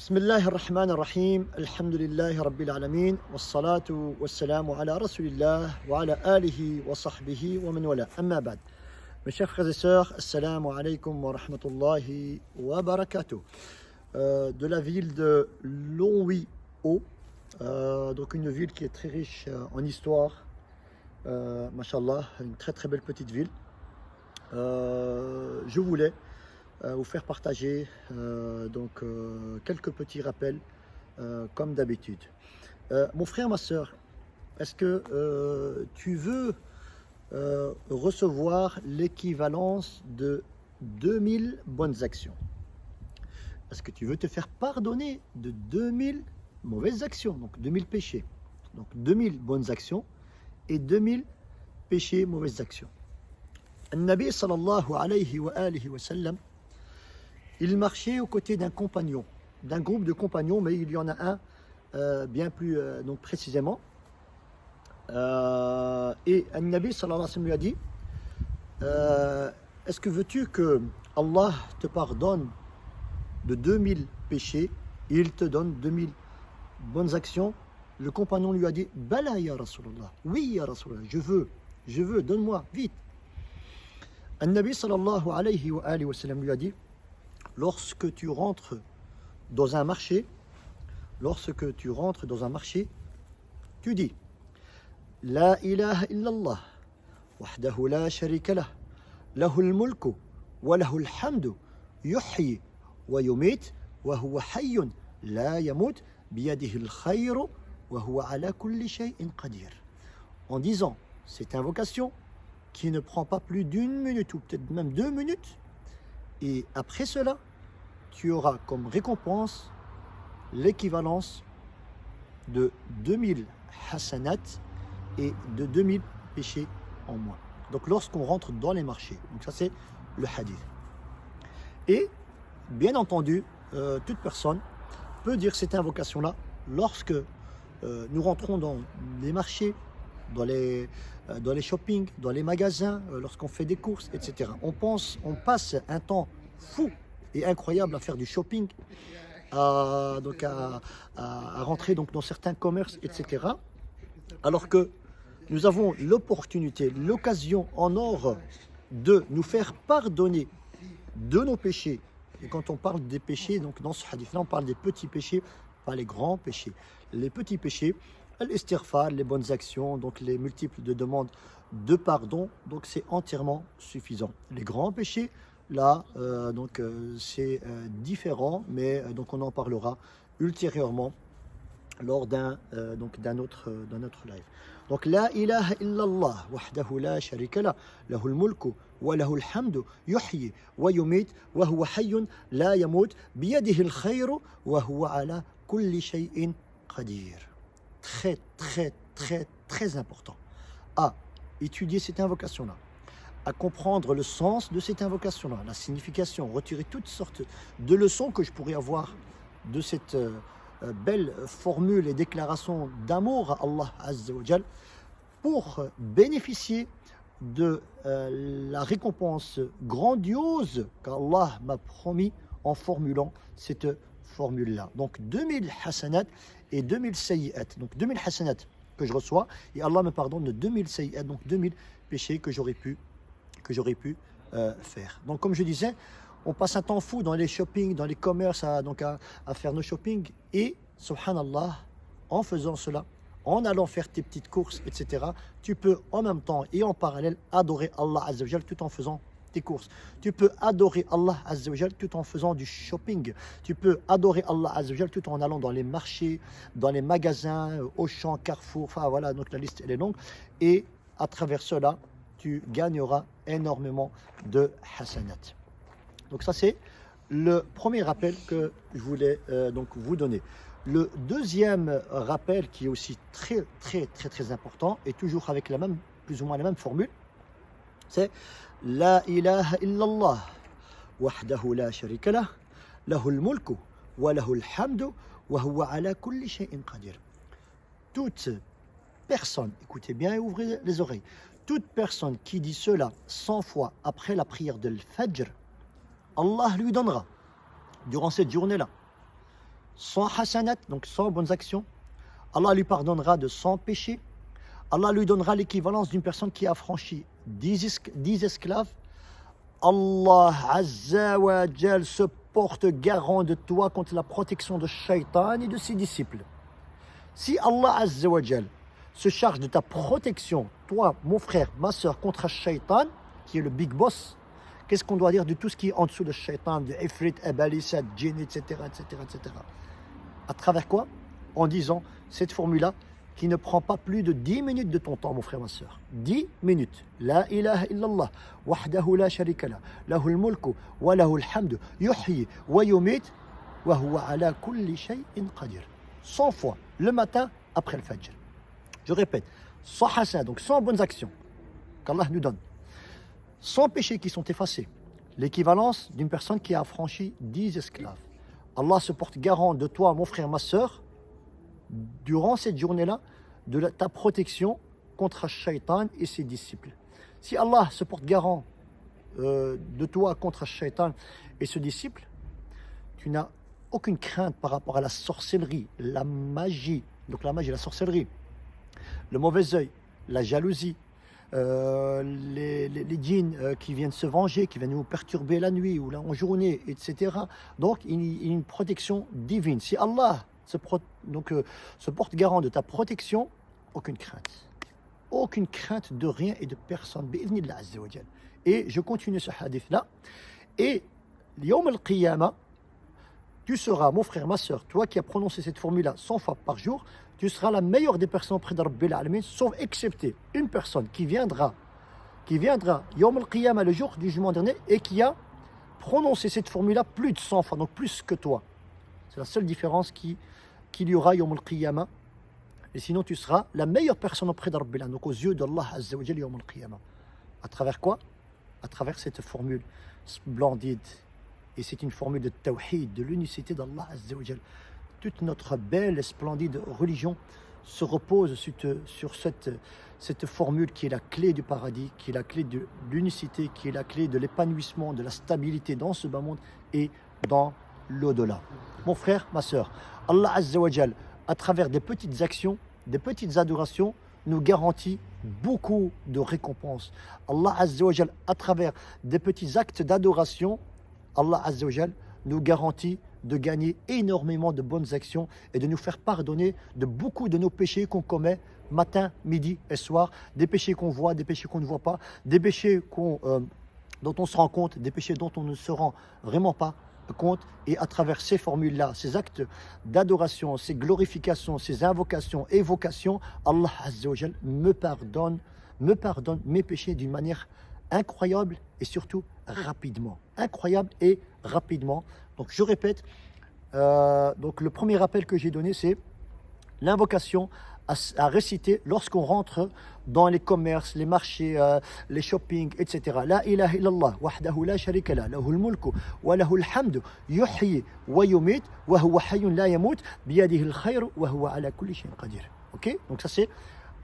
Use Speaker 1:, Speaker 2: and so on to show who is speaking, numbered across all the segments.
Speaker 1: بسم الله الرحمن الرحيم الحمد لله رب العالمين والصلاة والسلام على رسول الله وعلى آله وصحبه ومن والاه أما بعد. Mes chers frères et sœurs, assalamu alaikum wa rahmatullahi wa barakatuh. De la ville de Longwy-Haut, donc une ville qui est très riche en histoire, mashallah, une très très belle petite ville. Je voulais vous faire partager quelques petits rappels comme d'habitude. Mon frère, ma soeur, est-ce que tu veux recevoir l'équivalence de 2000 bonnes actions? Est-ce que tu veux te faire pardonner de 2000 mauvaises actions, donc 2000 péchés? Donc 2000 bonnes actions et 2000 péchés, mauvaises actions. Nabi sallallahu alayhi wa alihi wa sallam, il marchait aux côtés d'un compagnon, d'un groupe de compagnons, mais il y en a un bien plus donc précisément. Et Nabi sallallahu alayhi wa sallam lui a dit est-ce que veux-tu que Allah te pardonne de 2000 péchés et il te donne 2000 bonnes actions? Le compagnon lui a dit Bala ya Rasulallah, oui ya Rasulallah, je veux, donne-moi, vite. Nabi sallallahu alayhi wa sallam lui a dit lorsque tu rentres dans un marché, tu dis La ilaha illallah, wahdahu la sharika lah, lahul mulku, wa lahul hamdu, yuhyi, wa yumit, wa huwa hayyun, la yamut, biyadihi al-khayru, wa huwa ala kulli shay'in qadir. En disant cette invocation qui ne prend pas plus d'une minute ou peut-être même 2 minutes, et après cela, tu auras comme récompense l'équivalence de 2000 hasanat et de 2000 péchés en moins. Donc lorsqu'on rentre dans les marchés, donc ça c'est le hadith. Et bien entendu, toute personne peut dire cette invocation-là lorsque nous rentrons dans les marchés, dans les shoppings, dans les magasins, lorsqu'on fait des courses, etc. On passe un temps fou et incroyable à faire du shopping, à rentrer donc dans certains commerces, etc. Alors que nous avons l'opportunité, l'occasion en or de nous faire pardonner de nos péchés. Et quand on parle des péchés, donc dans ce hadith-là, on parle des petits péchés, pas les grands péchés. Les petits péchés, l'istighfar, les bonnes actions, donc les multiples de demandes de pardon, donc c'est entièrement suffisant. Les grands péchés, là, c'est différent, mais donc on en parlera ultérieurement lors d'un autre live. Donc la ilaha illallah wahdahu la sharika lah lahul mulku wa lahul hamdu yuhyi wa yumit wa huwa hayyun la yamut biyadihi al-khayru wa huwa ala kulli shay'in qadir. Très très très très important à étudier cette invocation-là, à comprendre le sens de cette invocation-là, la signification, retirer toutes sortes de leçons que je pourrais avoir de cette belle formule et déclaration d'amour à Allah Azza wa Jal pour bénéficier de la récompense grandiose qu'Allah m'a promis en formulant cette formule-là. Donc 2000 hasanat et 2000 sayyi'at. Donc 2000 hasanat que je reçois et Allah me pardonne de 2000 sayyi'at, donc 2000 péchés que j'aurais pu faire. Donc comme je disais, on passe un temps fou dans les shopping, dans les commerces, à faire nos shopping et subhanallah, en faisant cela, en allant faire tes petites courses, etc., tu peux en même temps et en parallèle adorer Allah Azza wa Jal tout en faisant tes courses. Tu peux adorer Allah Azza wa Jal tout en faisant du shopping. Tu peux adorer Allah Azza wa Jal tout en allant dans les marchés, dans les magasins, Auchan, Carrefour, enfin voilà, donc la liste elle est longue. Et à travers cela, tu gagneras énormément de hasanat. Donc ça c'est le premier rappel que je voulais vous donner. Le deuxième rappel qui est aussi très très très très important et toujours avec plus ou moins la même formule, c'est La ilaha illallah wahdahu la sharika lah lahul mulku wa lahul hamdu wa huwa ala kulli shay'in qadir. Toute personne, écoutez bien et ouvrez les oreilles, toute personne qui dit cela 100 fois après la prière de l'Fajr, Allah lui donnera durant cette journée-là 100 hasanat, donc 100 bonnes actions. Allah lui pardonnera de 100 péchés. Allah lui donnera l'équivalence d'une personne qui a franchi 10 esclaves. Allah Azza wa Jal se porte garant de toi contre la protection de Shaitan et de ses disciples. Si Allah Azza wa Jal se charge de ta protection, toi, mon frère, ma soeur, contre Shaitan, qui est le big boss, qu'est-ce qu'on doit dire de tout ce qui est en dessous de Shaitan, de Ifrit, Abalisat, Djinn, etc., etc., etc. À travers quoi? En disant cette formule-là qui ne prend pas plus de 10 minutes de ton temps, mon frère, ma soeur. 10 minutes. La ilaha illallah, wahdahu la sharika la, lahul mulku, wa lahul hamdu, yuhyi, wa yumit, wa huwa ala kulli shay'in qadir. 100 fois, le matin, après le fajr. Je répète, 100 hasan, donc 100 bonnes actions qu'Allah nous donne. 100 péchés qui sont effacés. L'équivalence d'une personne qui a affranchi 10 esclaves. Allah se porte garant de toi, mon frère, ma soeur, durant cette journée-là, de ta protection contre Shaitan et ses disciples. Si Allah se porte garant de toi contre Shaitan et ses disciples, tu n'as aucune crainte par rapport à la sorcellerie, la magie, donc la magie, la sorcellerie, le mauvais œil, la jalousie, les djinns qui viennent se venger, qui viennent nous perturber la nuit ou en journée, etc. Donc, il y a une protection divine. Si Allah se porte garant de ta protection, aucune crainte. Aucune crainte de rien et de personne. Bi'idhnillah Azza wa Jal. Et je continue ce hadith-là. Et, Yawm al-Qiyamah, tu seras, mon frère, ma soeur, toi qui as prononcé cette formule-là 100 fois par jour, tu seras la meilleure des personnes auprès de Rabbil Alamin, sauf excepté une personne qui viendra Yawm al-Qiyamah, le jour du jugement dernier, et qui a prononcé cette formule-là plus de 100 fois, donc plus que toi. C'est la seule différence qu'il y aura Yawm al-Qiyamah. Et sinon, tu seras la meilleure personne auprès de Rabbil Alamin, donc aux yeux d'Allah Azza wa Jal Yawm al-Qiyamah. À travers quoi? À travers cette formule splendide. Et c'est une formule de tawhid, de l'unicité d'Allah Azza wa Jal. Toute notre belle et splendide religion se repose sur cette formule qui est la clé du paradis, qui est la clé de l'unicité, qui est la clé de l'épanouissement, de la stabilité dans ce bas monde et dans l'au-delà. Mon frère, ma soeur, Allah Azza wa Jal, à travers des petites actions, des petites adorations, nous garantit beaucoup de récompenses. Allah Azza wa Jal, à travers des petits actes d'adoration, Allah Azza wa Jal nous garantit de gagner énormément de bonnes actions et de nous faire pardonner de beaucoup de nos péchés qu'on commet matin, midi et soir, des péchés qu'on voit, des péchés qu'on ne voit pas, des péchés dont on se rend compte, des péchés dont on ne se rend vraiment pas compte. Et à travers ces formules-là, ces actes d'adoration, ces glorifications, ces invocations, évocations, Allah Azza wa Jal me pardonne mes péchés d'une manière incroyable et surtout rapidement. Incroyable et rapidement. Donc je répète, donc le premier rappel que j'ai donné, c'est l'invocation à réciter lorsqu'on rentre dans les commerces, les marchés, les shopping, etc. La ilaha illallah, wahdahu la sharika la, lahul mulku, wa lahul hamdu, yuhyi wa yumit, wa huwa hayyun la yamut, biyadihi al-khayr, wa huwa ala kulli shay'in qadir. Ok? Donc ça c'est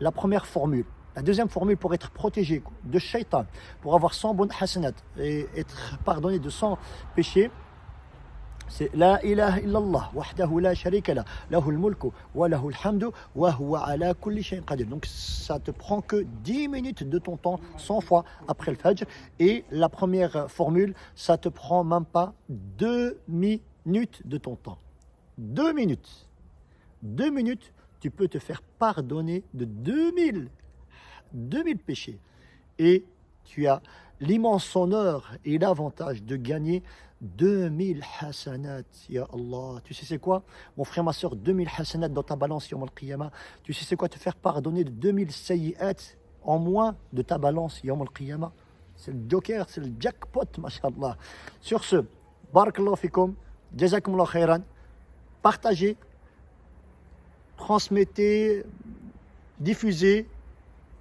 Speaker 1: la première formule. La deuxième formule pour être protégé de shaitan, pour avoir 100 bonnes hasanat et être pardonné de 100 péchés, c'est La ilaha illallah, wahdahu la sharika la, lahul mulku, wa lahul hamdu, wa huwa ala kulli shay'in qadir. Donc ça te prend que 10 minutes de ton temps, 100 fois après le fajr. Et la première formule, ça te prend même pas 2 minutes de ton temps. 2 minutes. 2 minutes, tu peux te faire pardonner de 2000 péchés. Et tu as l'immense honneur et l'avantage de gagner 2000 hasanat, ya Allah. Tu sais c'est quoi, mon frère, ma soeur, 2000 hasanat dans ta balance yawm al-qiyamah. Tu sais c'est quoi, te faire pardonner de 2000 sayyi'at en moins de ta balance yawm al-qiyamah. C'est le joker, c'est le jackpot, mashallah. Sur ce, barakallahu fikum, jazakumullah khairan. Partagez, transmettez, diffusez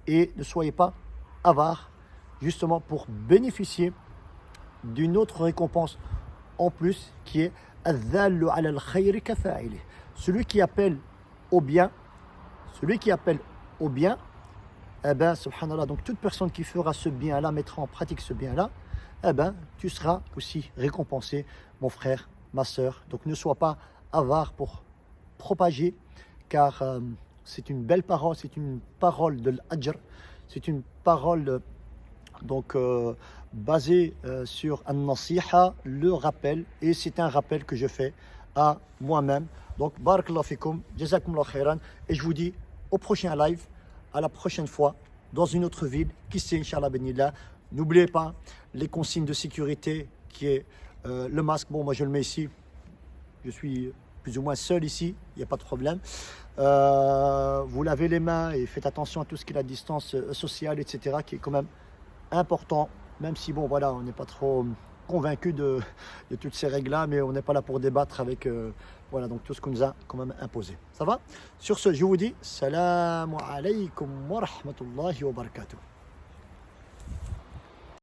Speaker 1: et ne soyez pas avares, justement pour bénéficier d'une autre récompense en plus qui est Adhallu ala al-khayri kafa'ilih. Celui qui appelle au bien, eh ben, subhanallah, donc toute personne qui fera ce bien-là, mettra en pratique ce bien-là, eh ben, tu seras aussi récompensé, mon frère, ma soeur. Donc ne sois pas avare pour propager, car c'est une belle parole, c'est une parole de l'ajr, c'est une parole donc basée sur un nasiha, le rappel, et c'est un rappel que je fais à moi-même. Donc barakallahu fikum, jazakumullah khairan, et je vous dis au prochain live, à la prochaine fois, dans une autre ville, qui sait, Inch'Allah benillah. N'oubliez pas les consignes de sécurité, qui est le masque. Bon, moi je le mets ici, je suis plus ou moins seul ici, il n'y a pas de problème. Vous lavez les mains et faites attention à tout ce qui est la distance sociale, etc., qui est quand même important, même si bon voilà, on n'est pas trop convaincu de toutes ces règles-là, mais on n'est pas là pour débattre avec voilà, donc tout ce qu'on nous a quand même imposé. Ça va? Sur ce, je vous dis, salam alaykum wa rahmatullahi wa barakatuh.